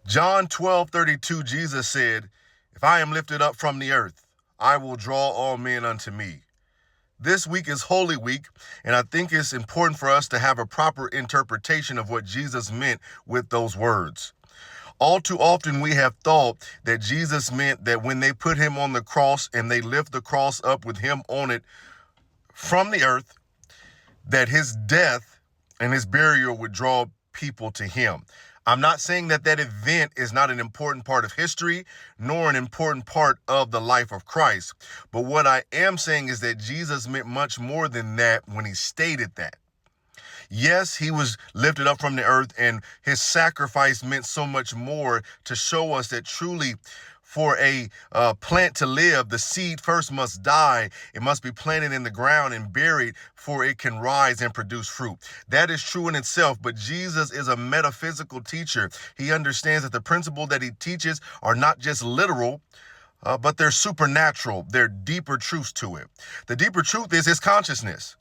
John 12:32, Jesus said, "If I am lifted up from the earth, I will draw all men unto me." This week is Holy Week, and I think it's important for us to have a proper interpretation of what Jesus meant with those words. All too often we have thought that Jesus meant that when they put him on the cross and they lift the cross up with him on it from the earth, that his death and his burial would draw people to him. I'm not saying that that event is not an important part of history, nor an important part of the life of Christ. But what I am saying is that Jesus meant much more than that when he stated that. Yes, he was lifted up from the earth, and his sacrifice meant so much more to show us that truly for a plant to live, the seed first must die. It must be planted in the ground and buried for it can rise and produce fruit. That is true in itself, but Jesus is a metaphysical teacher. He understands that the principles that he teaches are not just literal, but they're supernatural. They're deeper truths to it. The deeper truth is his consciousness.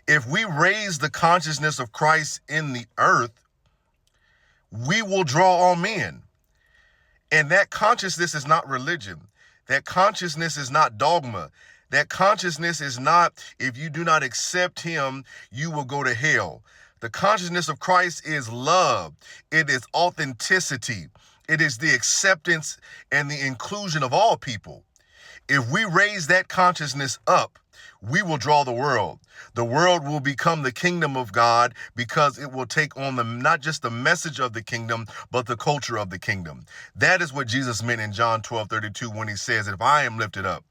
If we raise the consciousness of Christ in the earth, we will draw all men. And that consciousness is not religion. That consciousness is not dogma. That consciousness is not, if you do not accept him, you will go to hell. The consciousness of Christ is love. It is authenticity. It is the acceptance and the inclusion of all people. If we raise that consciousness up, we will draw the world. The world will become the kingdom of God because it will take on not just the message of the kingdom, but the culture of the kingdom. That is what Jesus meant in John 12:32 when he says, "If I am lifted up,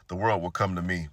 the world will come to me."